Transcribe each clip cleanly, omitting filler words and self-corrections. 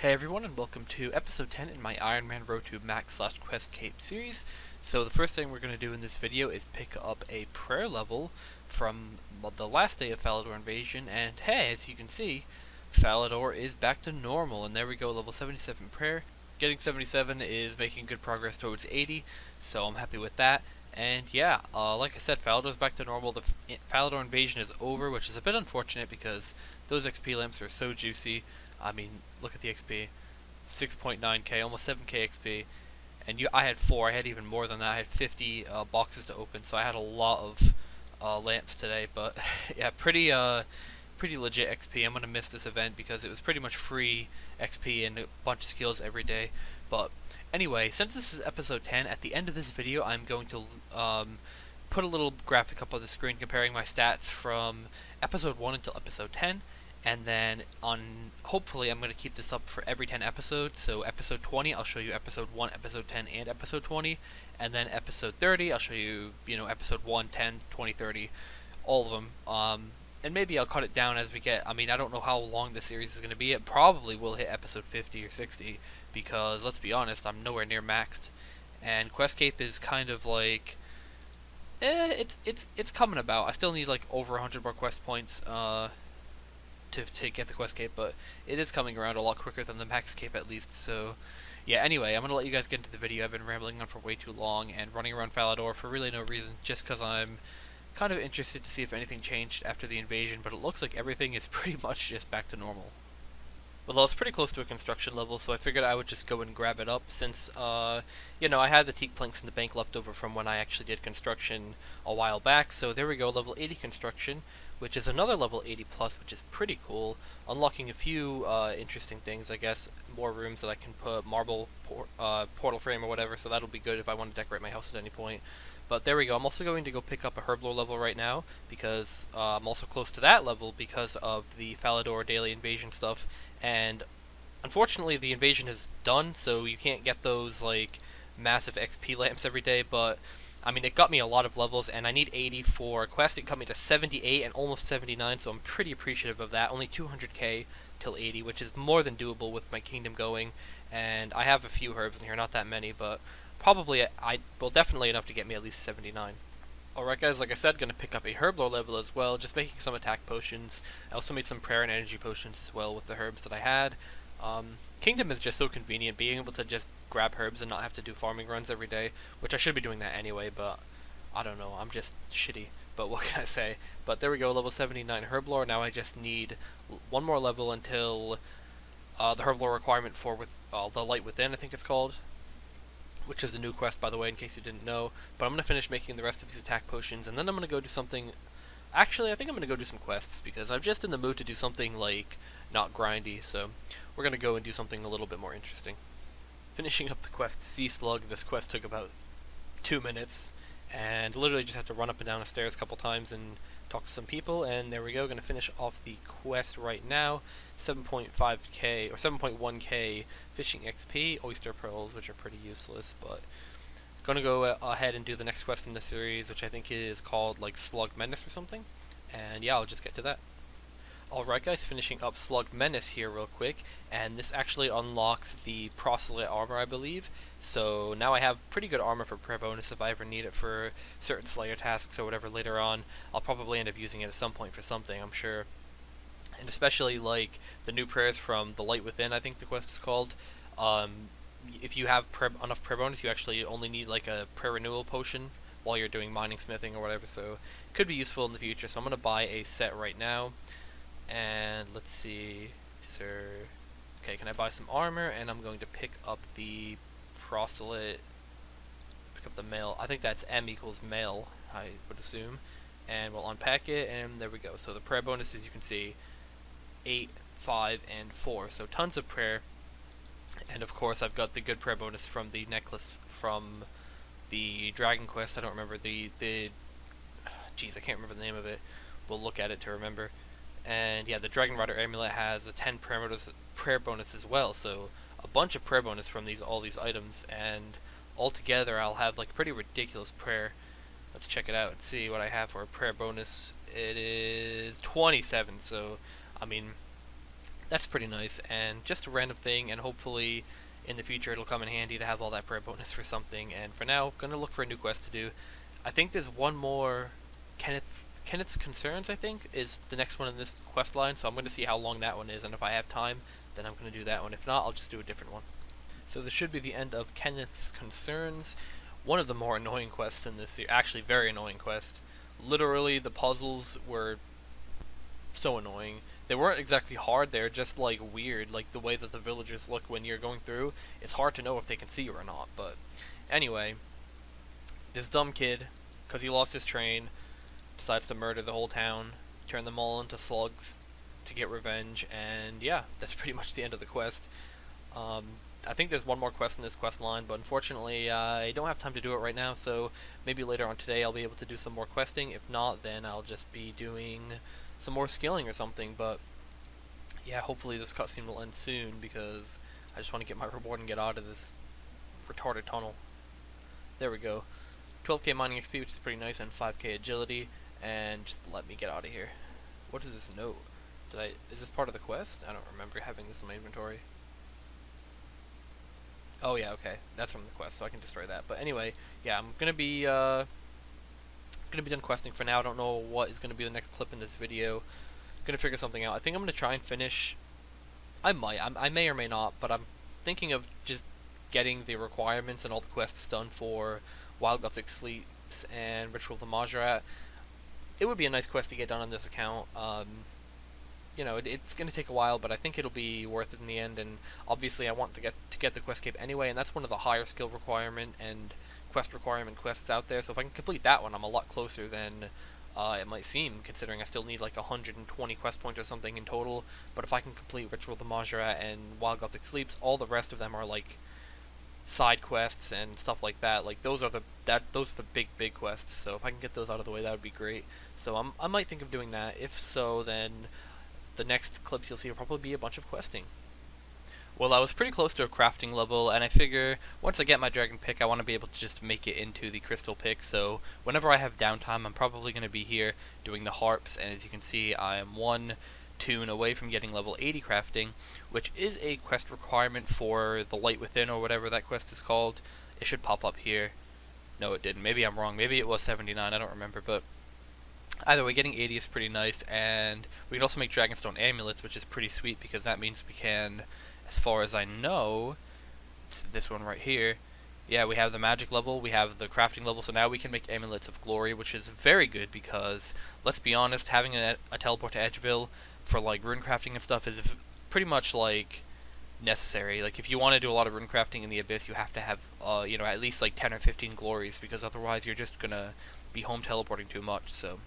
Hey everyone, and welcome to episode 10 in my Ironman Road to Max/Quest Cape series. So the first thing we're going to do in this video is pick up a prayer level from the last day of Falador Invasion, and hey, as you can see, Falador is back to normal, and there we go, level 77 prayer. Getting 77 is making good progress towards 80, so I'm happy with that. And yeah, like I said, Falador's back to normal. The Falador Invasion is over, which is a bit unfortunate because those XP lamps are so juicy. I mean, look at the XP, 6.9k, almost 7k XP, and I had 4. I had even more than that. I had 50 boxes to open, so I had a lot of lamps today. But yeah, pretty legit XP. I'm gonna miss this event because it was pretty much free XP and a bunch of skills every day. But anyway, since this is episode 10, at the end of this video, I'm going to put a little graphic up on the screen comparing my stats from episode 1 until episode 10. And then hopefully I'm going to keep this up for every 10 episodes. So episode 20, I'll show you episode 1, episode 10, and episode 20. And then episode 30, I'll show you, episode 1, 10, 20, 30, all of them. And maybe I'll cut it down as we get, I mean, I don't know how long the series is going to be. It probably will hit episode 50 or 60, because let's be honest, I'm nowhere near maxed. And Quest Cape is kind of like, it's coming about. I still need like over 100 more quest points, to get the quest cape, but it is coming around a lot quicker than the max cape at least. So yeah, anyway, I'm gonna let you guys get into the video. I've been rambling on for way too long and running around Falador for really no reason, just because I'm kind of interested to see if anything changed after the invasion, but it looks like everything is pretty much just back to normal. Well, I was pretty close to a construction level, so I figured I would just go and grab it up since, I had the teak planks in the bank left over from when I actually did construction a while back. So there we go, level 80 construction, which is another level 80 plus, which is pretty cool. Unlocking a few interesting things, I guess. More rooms that I can put marble portal frame or whatever, so that'll be good if I want to decorate my house at any point. But there we go. I'm also going to go pick up a herblore level right now because I'm also close to that level because of the Falador daily invasion stuff. And unfortunately, the invasion is done, so you can't get those like massive XP lamps every day. But I mean, it got me a lot of levels, and I need 80 for quest. It got me to 78 and almost 79, so I'm pretty appreciative of that. Only 200k till 80, which is more than doable with my kingdom going. And I have a few herbs in here, not that many, but probably definitely enough to get me at least 79. Alright guys, like I said, gonna pick up a herblore level as well, just making some attack potions. I also made some prayer and energy potions as well with the herbs that I had. Kingdom is just so convenient, being able to just grab herbs and not have to do farming runs every day, which I should be doing that anyway, but I don't know, I'm just shitty, but what can I say. But there we go, level 79 herblore. Now I just need one more level until the herblore requirement for the light within, I think it's called, which is a new quest, by the way, in case you didn't know. But I'm going to finish making the rest of these attack potions, and then I'm going to go do something. Actually, I think I'm going to go do some quests, because I'm just in the mood to do something, like, not grindy, so we're going to go and do something a little bit more interesting. Finishing up the quest Sea Slug. This quest took about 2 minutes, and literally just had to run up and down the stairs a couple times and talk to some people, and there we go. Going to finish off the quest right now. 7.5k or 7.1k fishing XP, oyster pearls, which are pretty useless, but gonna go ahead and do the next quest in the series, which I think is called like Slug Menace or something, and yeah, I'll just get to that. Alright guys, finishing up Slug Menace here real quick, and this actually unlocks the proselyte armor, I believe. So now I have pretty good armor for prayer bonus if I ever need it for certain slayer tasks or whatever later on. I'll probably end up using it at some point for something, I'm sure. And especially like the new prayers from the Light Within, I think the quest is called. If you have enough prayer bonus, you actually only need like a prayer renewal potion while you're doing mining, smithing, or whatever, so it could be useful in the future. So I'm going to buy a set right now. And let's see, okay, can I buy some armor? And I'm going to pick up the proselyte, pick up the mail. I think that's M equals mail, I would assume. And we'll unpack it, and there we go. So the prayer bonuses, you can see 8, 5, and 4. So tons of prayer. And of course I've got the good prayer bonus from the necklace from the Dragon Quest. I don't remember jeez, I can't remember the name of it. We'll look at it to remember. And yeah, the Dragon Rider amulet has a 10 prayer bonus as well. So a bunch of prayer bonus from all these items, and altogether I'll have like pretty ridiculous prayer. Let's check it out and see what I have for a prayer bonus. It is 27, so I mean that's pretty nice, and just a random thing, and hopefully in the future it'll come in handy to have all that prayer bonus for something. And for now, gonna look for a new quest to do. I think there's one more. Kenneth's Concerns, I think, is the next one in this quest line, so I'm going to see how long that one is, and if I have time, then I'm going to do that one. If not, I'll just do a different one. So this should be the end of Kenneth's Concerns. One of the more annoying quests in this series, actually very annoying quest. Literally, the puzzles were so annoying. They weren't exactly hard, they're just like weird, like the way that the villagers look when you're going through. It's hard to know if they can see you or not, but anyway, this dumb kid, because he lost his train, decides to murder the whole town, turn them all into slugs to get revenge, and yeah, that's pretty much the end of the quest. I think there's one more quest in this quest line, but unfortunately I don't have time to do it right now, so maybe later on today I'll be able to do some more questing. If not, then I'll just be doing some more scaling or something, but yeah, hopefully this cutscene will end soon, because I just want to get my reward and get out of this retarded tunnel. There we go. 12k mining XP, which is pretty nice, and 5k agility, and just let me get out of here. What is this note? Is this part of the quest? I don't remember having this in my inventory. Oh yeah, okay, that's from the quest, so I can destroy that. But anyway, yeah, I'm gonna be done questing for now. I don't know what is gonna be the next clip in this video. Gonna figure something out. I think I'm gonna try and finish. I may or may not, but I'm thinking of just getting the requirements and all the quests done for Wild Gothic Sleeps and Ritual of the Majorat. It would be a nice quest to get done on this account. You know, it's going to take a while, but I think it'll be worth it in the end. And obviously, I want to get the quest cape anyway, and that's one of the higher skill requirement and quest requirement quests out there. So if I can complete that one, I'm a lot closer than it might seem, considering I still need like 120 quest points or something in total. But if I can complete Ritual of the Majorat and Wild Gothic Sleeps, all the rest of them are like side quests and stuff like that. Like those are the big quests. So if I can get those out of the way, that would be great. So I might think of doing that. If so, then the next clips you'll see will probably be a bunch of questing. Well, I was pretty close to a crafting level, and I figure once I get my dragon pick, I want to be able to just make it into the crystal pick. So whenever I have downtime, I'm probably going to be here doing the harps, and as you can see, I am one tune away from getting level 80 crafting, which is a quest requirement for the Light Within, or whatever that quest is called. It should pop up here. No, it didn't. Maybe I'm wrong. Maybe it was 79. I don't remember, but either way, getting 80 is pretty nice, and we can also make Dragonstone amulets, which is pretty sweet, because that means we can, as far as I know, it's this one right here, yeah, we have the magic level, we have the crafting level, so now we can make amulets of glory, which is very good, because, let's be honest, having a teleport to Edgeville for, like, rune crafting and stuff is pretty much, like, necessary. Like, if you want to do a lot of rune crafting in the Abyss, you have to have, you know, at least, like, 10 or 15 glories, because otherwise you're just gonna be home teleporting too much. So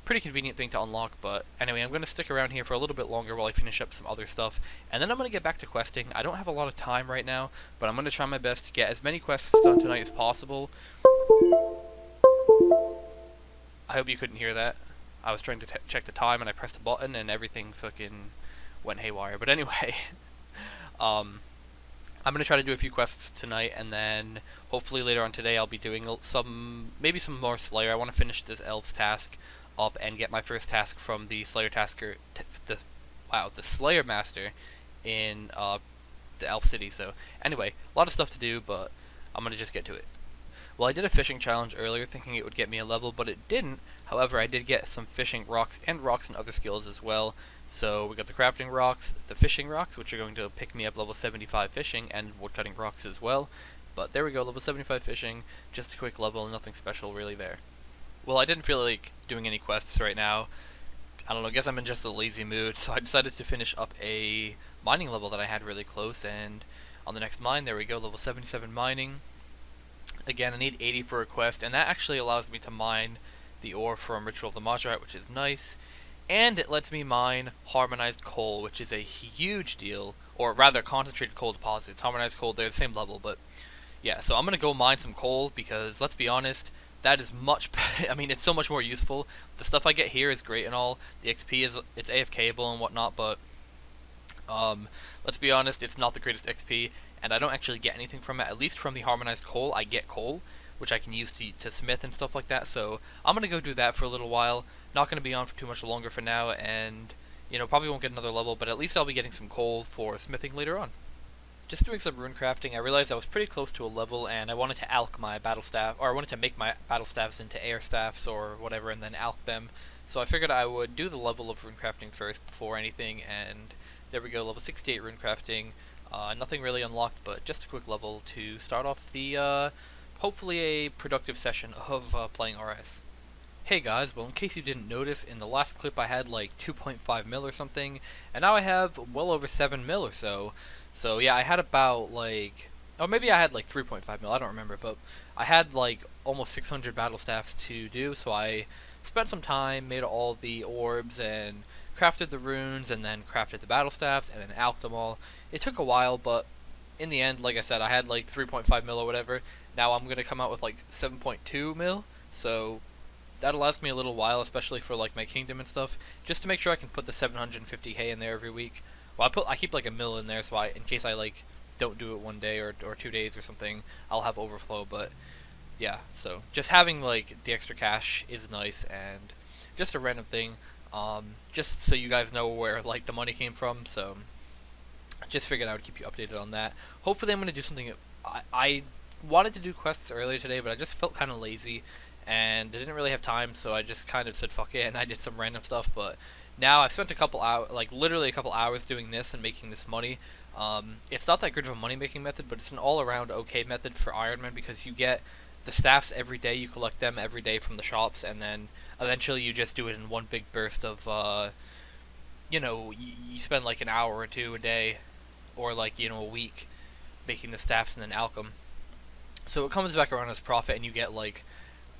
pretty convenient thing to unlock. But anyway, I'm going to stick around here for a little bit longer while I finish up some other stuff, and then I'm going to get back to questing. I don't have a lot of time right now, but I'm going to try my best to get as many quests done tonight as possible. I hope you couldn't hear that. I was trying to check the time, and I pressed a button and everything fucking went haywire. But anyway, I'm going to try to do a few quests tonight, and then hopefully later on today I'll be doing maybe some more Slayer. I want to finish this Elves task up and get my first task from the Slayer tasker, the Slayer Master in the Elf City. So anyway, a lot of stuff to do, but I'm going to just get to it. Well, I did a fishing challenge earlier thinking it would get me a level, but it didn't. However, I did get some fishing rocks and other skills as well. So we got the crafting rocks, the fishing rocks, which are going to pick me up level 75 fishing, and woodcutting rocks as well. But there we go, level 75 fishing, just a quick level, nothing special really there. Well, I didn't feel like doing any quests right now. I don't know, I guess I'm in just a lazy mood, so I decided to finish up a mining level that I had really close, and on the next mine, there we go, level 77 mining. Again, I need 80 for a quest, and that actually allows me to mine the ore from Ritual of the Majorat, which is nice. And it lets me mine harmonized coal, which is a huge deal, or rather concentrated coal deposits. Harmonized coal, they're the same level, but yeah, so I'm going to go mine some coal, because let's be honest, that is much, I mean, it's so much more useful. The stuff I get here is great and all, the XP is, it's AFKable and whatnot, but let's be honest, it's not the greatest XP, and I don't actually get anything from it. At least from the harmonized coal, I get coal, which I can use to smith and stuff like that, so I'm going to go do that for a little while. Not going to be on for too much longer for now, and probably won't get another level, but at least I'll be getting some coal for smithing later on. Just doing some rune crafting, I realized I was pretty close to a level, and I wanted to alch my battle staff, or I wanted to make my battle staffs into air staffs or whatever, and then alch them. So I figured I would do the level of rune crafting first before anything, and there we go, level 68 rune crafting. Nothing really unlocked, but just a quick level to start off the hopefully a productive session of playing RS. Hey guys, well in case you didn't notice, in the last clip I had like 2.5 mil or something, and now I have well over 7 mil or so. So yeah, I had about like, or maybe I had like 3.5 mil, I don't remember, but I had like almost 600 battle staffs to do, so I spent some time, made all the orbs, and crafted the runes, and then crafted the battle staffs, and then alched them all. It took a while, but in the end, like I said, I had like 3.5 mil or whatever. Now I'm gonna come out with like 7.2 mil, so that'll last me a little while, especially for like my kingdom and stuff, just to make sure I can put the 750k in there every week. Well, I keep like a mil in there, so in case I like don't do it one day or 2 days or something, I'll have overflow. But yeah, so just having like the extra cash is nice, and just a random thing, just so you guys know where like the money came from. So I just figured I would keep you updated on that. Hopefully, I'm gonna do something. I wanted to do quests earlier today, but I just felt kind of lazy and I didn't really have time, so I just kind of said fuck it, and I did some random stuff. But now I've spent a couple hours, like literally a couple hours doing this and making this money. It's not that good of a money making method, but it's an all-around okay method for Ironman, because you get the staffs every day, you collect them every day from the shops, and then eventually you just do it in one big burst of, you spend like an hour or two a day, or like, a week making the staffs and then alch them. So it comes back around as profit, and you get like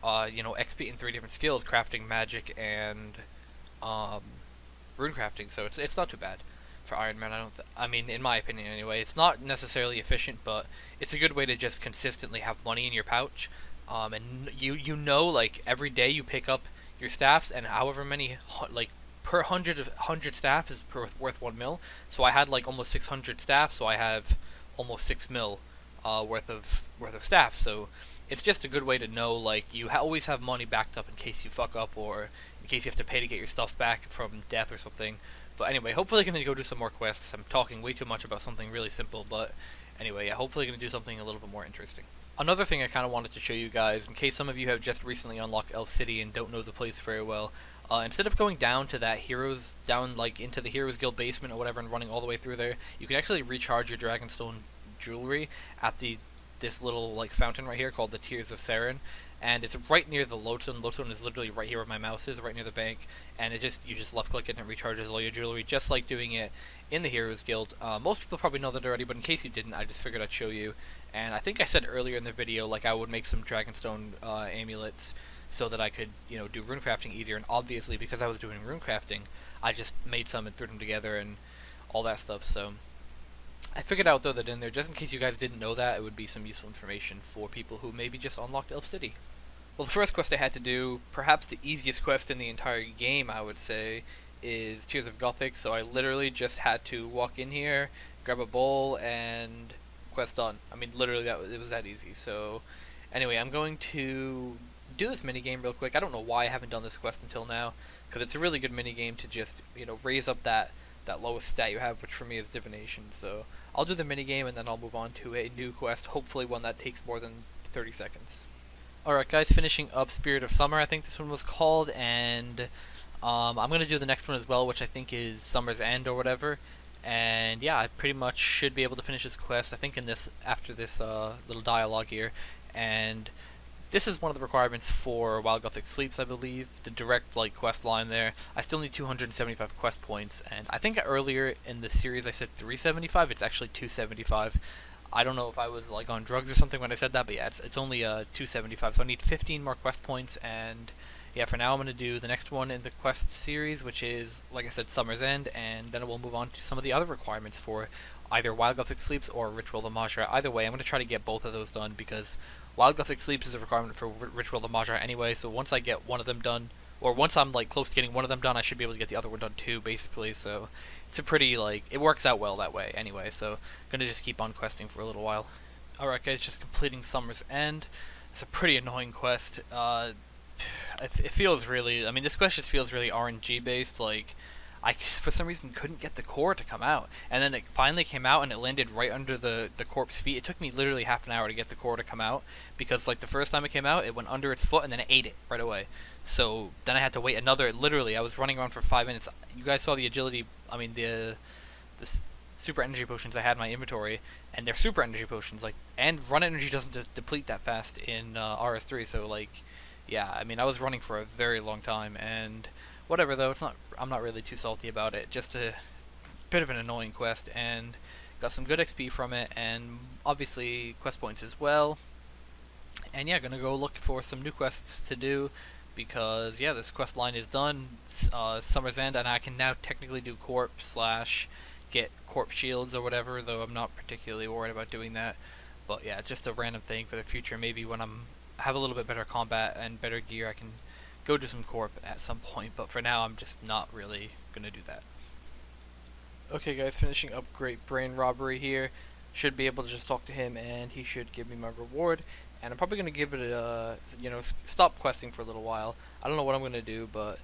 XP in 3 different skills: crafting, magic, and rune crafting. So it's not too bad for Ironman. I mean, in my opinion anyway. It's not necessarily efficient, but it's a good way to just consistently have money in your pouch. And like every day you pick up your staffs, and however many like per 100 staff is worth 1 mil. So I had like almost 600 staff, so I have almost 6 mil worth of staff. So it's just a good way to know, like, you always have money backed up in case you fuck up, or in case you have to pay to get your stuff back from death or something. But anyway, hopefully I'm going to go do some more quests. I'm talking way too much about something really simple, but anyway, yeah, hopefully I'm going to do something a little bit more interesting. Another thing I kind of wanted to show you guys, in case some of you have just recently unlocked Elf City and don't know the place very well, instead of going down to that like into the Heroes Guild basement or whatever and running all the way through there, you can actually recharge your Dragonstone jewelry at this little like fountain right here called the Tears of Saren, and it's right near the lodestone. Lodestone is literally right here where my mouse is, right near the bank, and you just left click it and it recharges all your jewelry, just like doing it in the Heroes Guild. Most people probably know that already, but in case you didn't, I just figured I'd show you. And I think I said earlier in the video, like, I would make some Dragonstone amulets so that I could, do rune crafting easier, and obviously because I was doing rune crafting, I just made some and threw them together and all that stuff. So I figured I would throw that in there just in case you guys didn't know that. It would be some useful information for people who maybe just unlocked Elf City. Well, the first quest I had to do, perhaps the easiest quest in the entire game, I would say, is Tears of Gothic. So I literally just had to walk in here, grab a bowl, and quest done. I mean, literally, it was that easy. So anyway, I'm going to do this minigame real quick. I don't know why I haven't done this quest until now, because it's a really good minigame to just, raise up that lowest stat you have, which for me is divination. So I'll do the minigame and then I'll move on to a new quest, hopefully one that takes more than 30 seconds. Alright guys, finishing up Spirit of Summer, I think this one was called, and I'm going to do the next one as well, which I think is Summer's End or whatever. And yeah, I pretty much should be able to finish this quest, I think after this little dialogue here. And this is one of the requirements for While Gothic Sleeps, I believe. The direct quest line there. I still need 275 quest points, and I think earlier in the series I said 375. It's actually 275. I don't know if I was on drugs or something when I said that, but yeah, it's only 275. So I need 15 more quest points, and yeah, for now I'm gonna do the next one in the quest series, which is, like I said, Summer's End, and then we'll move on to some of the other requirements for either While Gothic Sleeps or Ritual of the Majra. Either way, I'm gonna try to get both of those done, because While Gothic Sleeps is a requirement for Ritual of the Majra anyway, so once I get one of them done, or once I'm close to getting one of them done, I should be able to get the other one done too, basically. So it's a pretty, it works out well that way anyway, so I'm gonna just keep on questing for a little while. Alright guys, just completing Summer's End. It's a pretty annoying quest. It feels really, this quest just feels really RNG based. I for some reason couldn't get the core to come out, and then it finally came out and it landed right under the corpse feet. It took me literally half an hour to get the core to come out because like the first time it came out, it went under its foot and then it ate it right away. So then I had to wait another. Literally, I was running around for 5 minutes. You guys saw the agility. I mean the super energy potions I had in my inventory, and they're super energy potions. Like, and run energy doesn't deplete that fast in RS3. So like, yeah, I mean I was running for a very long time, and whatever though. It's not. I'm not really too salty about it. Just a bit of an annoying quest, and got some good XP from it, and obviously quest points as well. And yeah, gonna go look for some new quests to do because yeah, this quest line is done. Summer's End, and I can now technically do corp slash get corp shields or whatever. Though I'm not particularly worried about doing that. But yeah, just a random thing for the future. Maybe when I'm have a little bit better combat and better gear, I can go do some corp at some point. But for now, I'm just not really gonna do that. Okay guys, finishing up Great Brain Robbery here. Should be able to just talk to him and he should give me my reward. And I'm probably going to give it a, stop questing for a little while. I don't know what I'm going to do, but,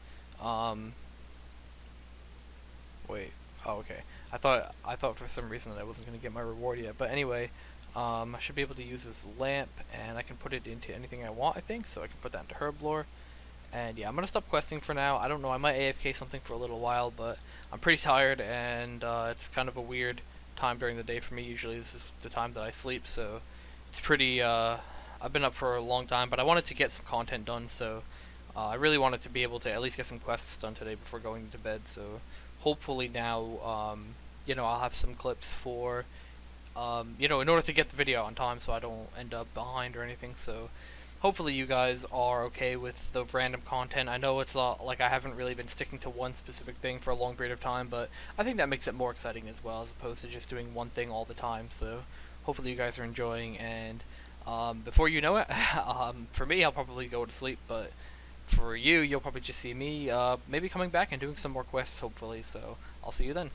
wait, oh okay. I thought for some reason that I wasn't going to get my reward yet. But anyway, I should be able to use this lamp and I can put it into anything I want, I think. So I can put that into Herblore. And yeah, I'm going to stop questing for now. I don't know, I might AFK something for a little while, but I'm pretty tired and it's kind of a weird time during the day for me. Usually this is the time that I sleep, so it's pretty, I've been up for a long time, but I wanted to get some content done, so I really wanted to be able to at least get some quests done today before going to bed, so hopefully now, I'll have some clips for, in order to get the video on time so I don't end up behind or anything, so hopefully you guys are okay with the random content. I know it's like I haven't really been sticking to one specific thing for a long period of time, but I think that makes it more exciting as well, as opposed to just doing one thing all the time, so hopefully you guys are enjoying, and before you know it, for me, I'll probably go to sleep, but for you, you'll probably just see me maybe coming back and doing some more quests, hopefully, so I'll see you then.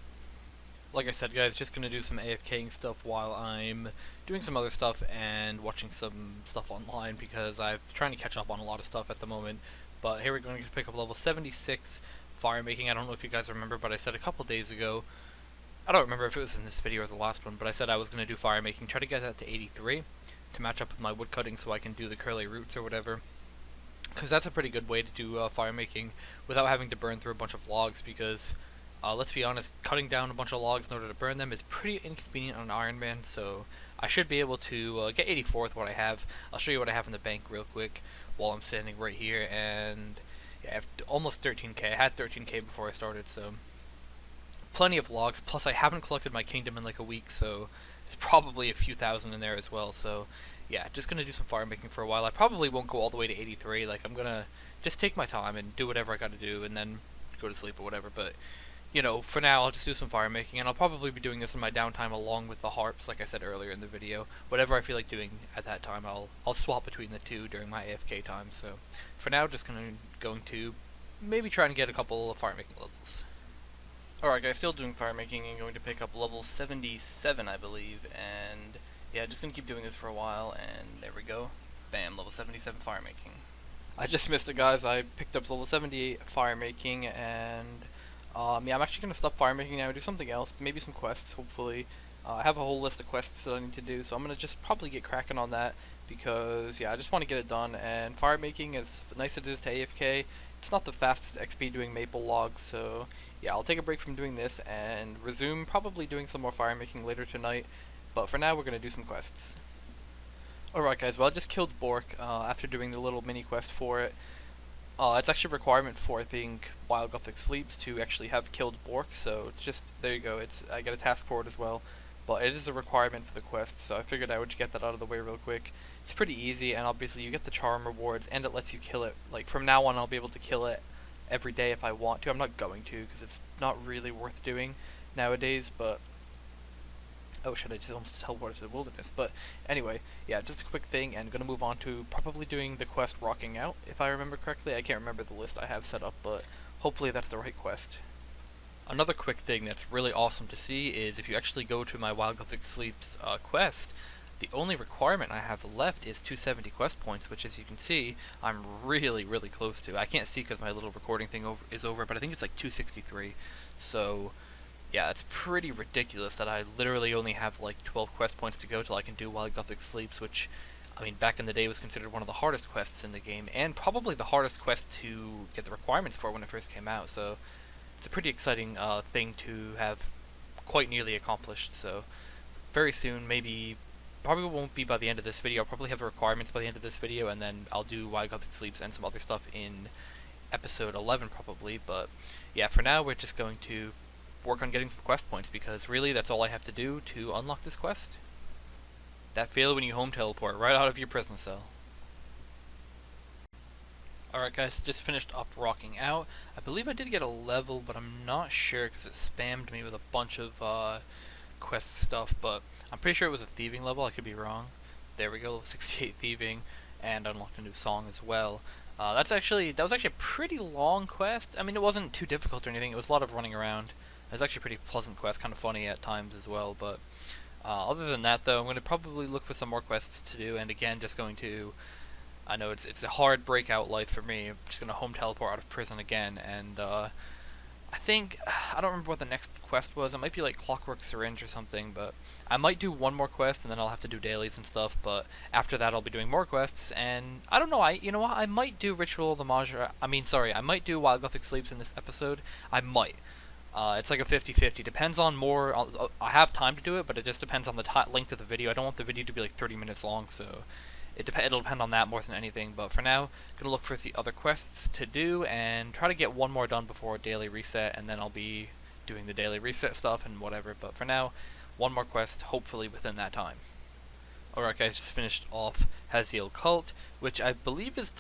Like I said, guys, just going to do some AFKing stuff while I'm doing some other stuff and watching some stuff online because I'm trying to catch up on a lot of stuff at the moment. But here we're going to pick up level 76 Firemaking. I don't know if you guys remember, but I said a couple days ago, I don't remember if it was in this video or the last one, but I said I was going to do Firemaking, try to get that to 83 to match up with my woodcutting so I can do the curly roots or whatever. Because that's a pretty good way to do Firemaking without having to burn through a bunch of logs, because let's be honest, cutting down a bunch of logs in order to burn them is pretty inconvenient on Ironman, so I should be able to get 84 with what I have. I'll show you what I have in the bank real quick while I'm standing right here, and yeah, I have almost 13k. I had 13k before I started, so plenty of logs, plus I haven't collected my kingdom in like a week, so there's probably a few thousand in there as well, so yeah, just gonna do some Firemaking for a while. I probably won't go all the way to 83, like I'm gonna just take my time and do whatever I gotta do and then go to sleep or whatever, but for now, I'll just do some Firemaking, and I'll probably be doing this in my downtime along with the Harps, like I said earlier in the video. Whatever I feel like doing at that time, I'll swap between the two during my AFK time, so for now, just going to maybe try and get a couple of Firemaking levels. Alright guys, still doing Firemaking and going to pick up level 77, I believe, and yeah, just going to keep doing this for a while, and there we go. Bam, level 77 Firemaking. I just missed it, guys. I picked up level 78 Firemaking, and yeah, I'm actually going to stop Firemaking now and do something else, maybe some quests, hopefully. I have a whole list of quests that I need to do, so I'm going to just probably get cracking on that, because, yeah, I just want to get it done, and Firemaking, as nice as it is to AFK, it's not the fastest XP doing maple logs, so, yeah, I'll take a break from doing this, and resume probably doing some more Firemaking later tonight, but for now, we're going to do some quests. Alright guys, well I just killed Bork, after doing the little mini quest for it. It's actually a requirement for, I think, while Gothic sleeps to actually have killed Bork, so it's just, there you go, I get a task for it as well, but it is a requirement for the quest, so I figured I would get that out of the way real quick. It's pretty easy, and obviously you get the charm rewards, and it lets you kill it. Like, from now on I'll be able to kill it every day if I want to. I'm not going to, because it's not really worth doing nowadays, but oh shit, I just almost teleported to the wilderness. But anyway, yeah, just a quick thing, and gonna move on to probably doing the quest Rocking Out, if I remember correctly. I can't remember the list I have set up, but hopefully that's the right quest. Another quick thing that's really awesome to see is if you actually go to my Wild Gothic Sleeps quest, The only requirement I have left is 270 quest points, which, as you can see, I'm really, really close to. I can't see because my little recording thing is over, but I think it's like 263. So, yeah, it's pretty ridiculous that I literally only have like 12 quest points to go till I can do While Gothic Sleeps, which, I mean, back in the day was considered one of the hardest quests in the game, and probably the hardest quest to get the requirements for when it first came out. So, it's a pretty exciting thing to have quite nearly accomplished. So, very soon, maybe, probably won't be by the end of this video. I'll probably have the requirements by the end of this video, and then I'll do Why Gothic Sleeps and some other stuff in episode 11 probably. But yeah, for now we're just going to work on getting some quest points, because really that's all I have to do to unlock this quest. That feel when you home teleport right out of your prison cell. Alright guys, just finished up rocking out. I believe I did get a level, but I'm not sure because it spammed me with a bunch of quest stuff, but I'm pretty sure it was a thieving level. I could be wrong. There we go, level 68 thieving, and unlocked a new song as well. That was actually a pretty long quest. I mean, it wasn't too difficult or anything. It was a lot of running around. It was actually a pretty pleasant quest, kind of funny at times as well. But other than that, though, I'm going to probably look for some more quests to do. And again, just going to, I know it's a hard breakout life for me. I'm just going to home teleport out of prison again, and I think, I don't remember what the next quest was. It might be like Clockwork Syringe or something, but I might do one more quest and then I'll have to do dailies and stuff, but after that I'll be doing more quests, and I don't know, you know what, I might do Ritual of the Majra, I might do While Gothic Sleeps in this episode. I might. It's like a 50-50, depends on more, I have time to do it, but it just depends on the length of the video. I don't want the video to be like 30 minutes long, so it'll depend on that more than anything. But for now, gonna look for the other quests to do and try to get one more done before daily reset, and then I'll be doing the daily reset stuff and whatever. But for now, one more quest, hopefully within that time. Alright guys, just finished off Haziel Cult, which I believe is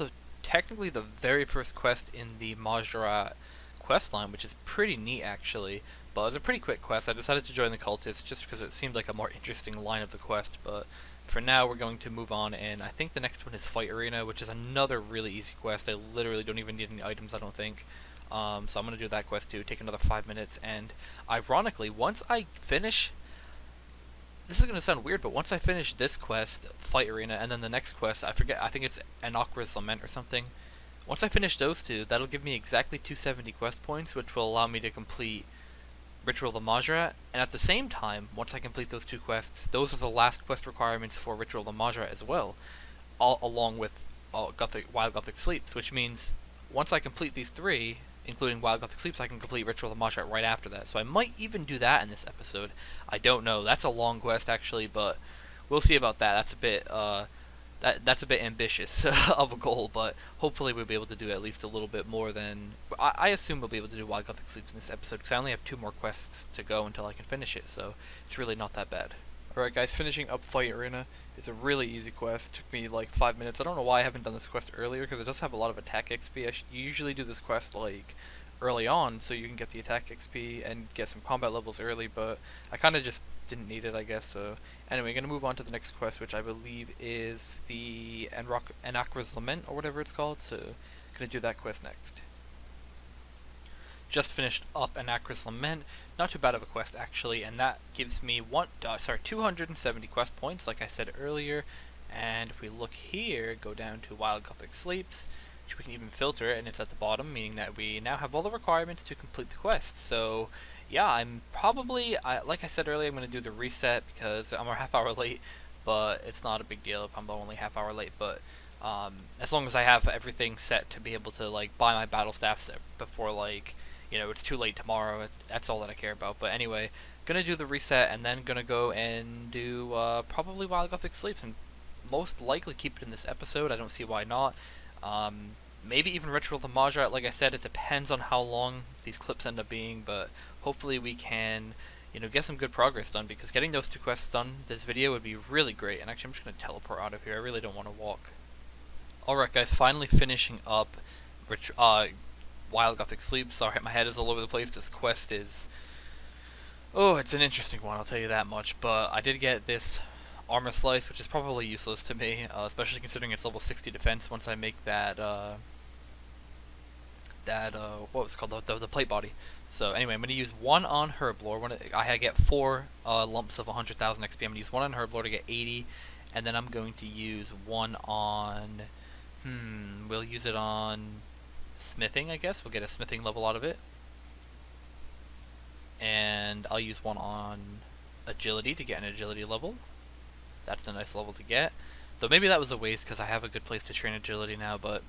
technically the very first quest in the Majra quest line, which is pretty neat actually. But it was a pretty quick quest. I decided to join the cultists just because it seemed like a more interesting line of the quest, but for now we're going to move on, and I think the next one is Fight Arena, which is another really easy quest. I literally don't even need any items, I don't think. So I'm going to do that quest too, take another 5 minutes, and ironically, once I finish, this is going to sound weird, but once I finish this quest, Fight Arena, and then the next quest, I forget, I think it's Anakra's Lament or something. Once I finish those two, that'll give me exactly 270 quest points, which will allow me to complete Ritual of the Majra, and at the same time, once I complete those two quests, those are the last quest requirements for Ritual of the Majra as well, along with While Gothic Sleeps, which means once I complete these three, including While Gothic Sleeps, I can complete Ritual of the Majra right after that. So I might even do that in this episode. I don't know. That's a long quest actually, but we'll see about that. That's a bit that's a bit ambitious of a goal, but hopefully we'll be able to do at least a little bit more than... I assume we'll be able to do While Gothic Sleeps in this episode, because I only have 2 more quests to go until I can finish it, so it's really not that bad. Alright guys, finishing up Fight Arena. It's a really easy quest. Took me like 5 minutes. I don't know why I haven't done this quest earlier, because it does have a lot of attack XP. You usually do this quest like early on, so you can get the attack XP and get some combat levels early, but I kind of just didn't need it, I guess. So anyway, gonna move on to the next quest, which I believe is the Anakra's Lament, or whatever it's called, so gonna do that quest next. Just finished up Anakra's Lament. Not too bad of a quest actually, and that gives me 270 quest points, like I said earlier. And if we look here, go down to While Gothic Sleeps, which we can even filter it, and it's at the bottom, meaning that we now have all the requirements to complete the quest. So yeah, I'm probably, like I said earlier, I'm going to do the reset because I'm a half hour late, but it's not a big deal if I'm only half hour late. But as long as I have everything set to be able to like buy my battle staffs before, like, you know, it's too late tomorrow, that's all that I care about. But anyway, gonna do the reset and then gonna go and do probably While Gothic Sleeps, and most likely keep it in this episode. I don't see why not. Maybe even Ritual of the Majra. Like I said, it depends on how long these clips end up being, but hopefully we can, you know, get some good progress done, because getting those 2 quests done this video would be really great. And actually I'm just going to teleport out of here. I really don't want to walk. Alright guys, finally finishing up While Gothic Sleeps. Sorry, my head is all over the place. This quest is... oh, it's an interesting one, I'll tell you that much. But I did get this Armor Slice, which is probably useless to me, especially considering it's level 60 defense once I make that, what was it called, the plate body. So anyway, I'm going to use 1 on Herblore. I get 4 lumps of 100,000 XP. I'm going to use 1 on Herblore to get 80, and then I'm going to use one on, we'll use it on smithing, I guess. We'll get a smithing level out of it. And I'll use one on agility to get an agility level. That's a nice level to get. Though maybe that was a waste because I have a good place to train agility now, but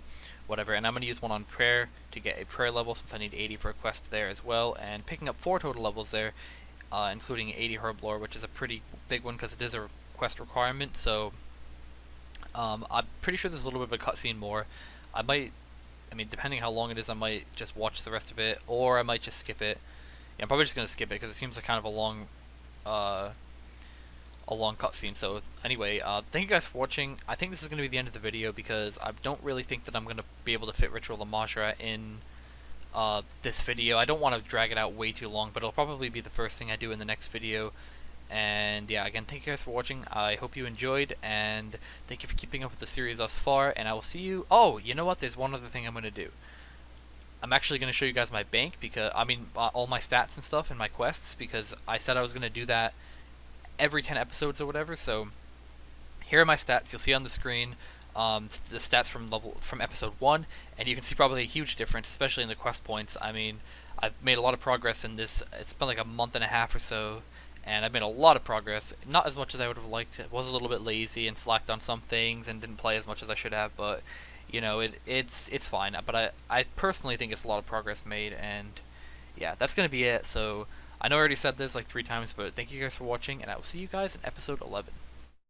whatever. And I'm going to use one on prayer to get a prayer level since I need 80 for a quest there as well. And picking up 4 total levels there, including 80 herb lore, which is a pretty big one because it is a quest requirement. So I'm pretty sure there's a little bit of a cutscene more. I mean, depending how long it is, I might just watch the rest of it, or I might just skip it. Yeah, I'm probably just going to skip it because it seems like kind of a long cutscene. So anyway, thank you guys for watching. I think this is going to be the end of the video because I don't really think that I'm going to be able to fit Ritual of Majra in this video. I don't want to drag it out way too long, but it'll probably be the first thing I do in the next video. And yeah, again, thank you guys for watching. I hope you enjoyed, and thank you for keeping up with the series thus far, and I will see you. Oh, you know what? There's one other thing I'm going to do. I'm actually going to show you guys my bank, because all my stats and stuff and my quests, because I said I was going to do that every 10 episodes or whatever. So here are my stats. You'll see on the screen the stats from episode 1, and you can see probably a huge difference, especially in the quest points. I mean, I've made a lot of progress in this. It's been like a month and a half or so, and I've made a lot of progress. Not as much as I would have liked. I was a little bit lazy and slacked on some things and didn't play as much as I should have, but you know, it's fine. But I personally think it's a lot of progress made, and yeah, that's gonna be it. So I know I already said this like 3 times, but thank you guys for watching, and I will see you guys in episode 11.